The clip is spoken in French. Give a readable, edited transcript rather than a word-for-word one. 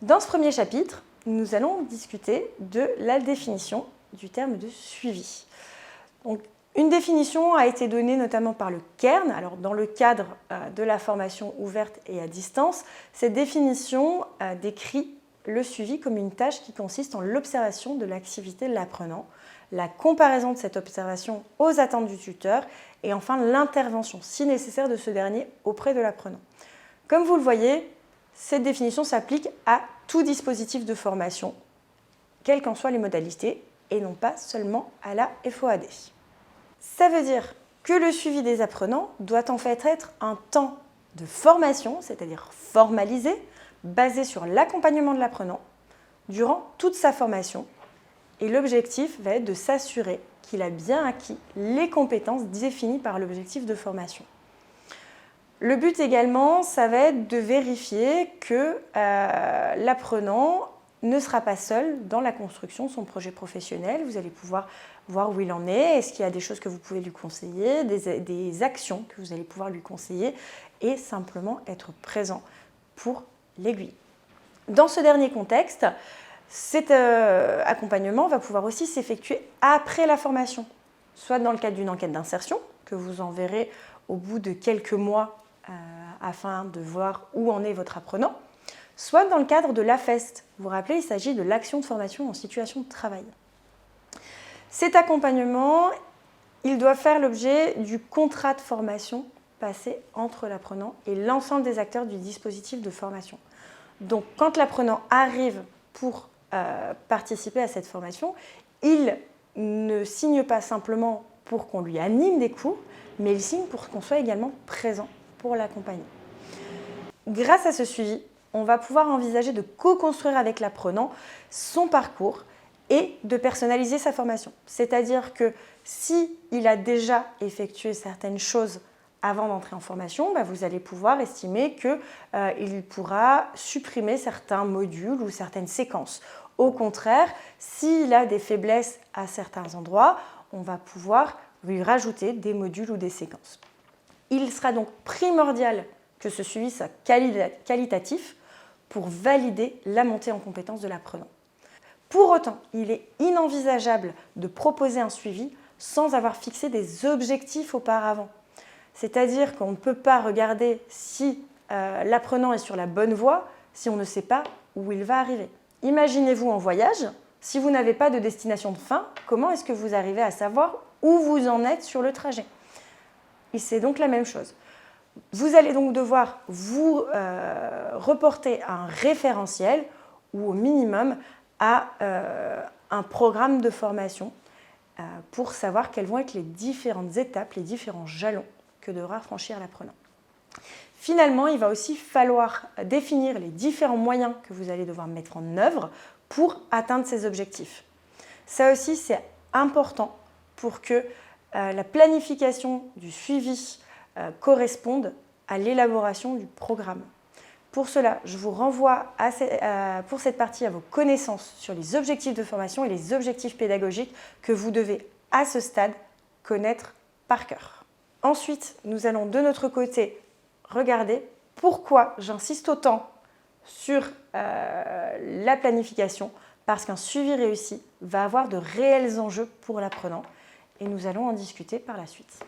Dans ce premier chapitre, nous allons discuter de la définition du terme de suivi. Donc, une définition a été donnée notamment par le Cairn. Alors, dans le cadre de la formation ouverte et à distance, cette définition décrit le suivi comme une tâche qui consiste en l'observation de l'activité de l'apprenant, la comparaison de cette observation aux attentes du tuteur et enfin l'intervention, si nécessaire, de ce dernier auprès de l'apprenant. Comme vous le voyez, cette définition s'applique à tout dispositif de formation, quelles qu'en soient les modalités, et non pas seulement à la FOAD. Ça veut dire que le suivi des apprenants doit en fait être un temps de formation, c'est-à-dire formalisé, basé sur l'accompagnement de l'apprenant durant toute sa formation. Et l'objectif va être de s'assurer qu'il a bien acquis les compétences définies par l'objectif de formation. Le but également, ça va être de vérifier que l'apprenant ne sera pas seul dans la construction de son projet professionnel. Vous allez pouvoir voir où il en est, est-ce qu'il y a des choses que vous pouvez lui conseiller, des actions que vous allez pouvoir lui conseiller et simplement être présent pour l'aiguille. Dans ce dernier contexte, cet accompagnement va pouvoir aussi s'effectuer après la formation, soit dans le cadre d'une enquête d'insertion que vous enverrez au bout de quelques mois afin de voir où en est votre apprenant, soit dans le cadre de l'AFEST. Vous vous rappelez, il s'agit de l'action de formation en situation de travail. Cet accompagnement, il doit faire l'objet du contrat de formation passé entre l'apprenant et l'ensemble des acteurs du dispositif de formation. Donc, quand l'apprenant arrive pour participer à cette formation, il ne signe pas simplement pour qu'on lui anime des cours, mais il signe pour qu'on soit également présent pour l'accompagner. Grâce à ce suivi, on va pouvoir envisager de co-construire avec l'apprenant son parcours et de personnaliser sa formation. C'est-à-dire que s'il a déjà effectué certaines choses avant d'entrer en formation, vous allez pouvoir estimer qu'il pourra supprimer certains modules ou certaines séquences. Au contraire, s'il a des faiblesses à certains endroits, on va pouvoir lui rajouter des modules ou des séquences. Il sera donc primordial que ce suivi soit qualitatif pour valider la montée en compétence de l'apprenant. Pour autant, il est inenvisageable de proposer un suivi sans avoir fixé des objectifs auparavant. C'est-à-dire qu'on ne peut pas regarder si l'apprenant est sur la bonne voie si on ne sait pas où il va arriver. Imaginez-vous en voyage, si vous n'avez pas de destination de fin, comment est-ce que vous arrivez à savoir où vous en êtes sur le trajet? Et c'est donc la même chose. Vous allez donc devoir vous reporter à un référentiel ou au minimum à un programme de formation pour savoir quelles vont être les différentes étapes, les différents jalons que devra franchir l'apprenant. Finalement, il va aussi falloir définir les différents moyens que vous allez devoir mettre en œuvre pour atteindre ces objectifs. Ça aussi, c'est important pour que la planification du suivi corresponde à l'élaboration du programme. Pour cela, je vous renvoie pour cette partie à vos connaissances sur les objectifs de formation et les objectifs pédagogiques que vous devez, à ce stade, connaître par cœur. Ensuite, nous allons de notre côté regarder pourquoi j'insiste autant sur la planification, parce qu'un suivi réussi va avoir de réels enjeux pour l'apprenant et nous allons en discuter par la suite.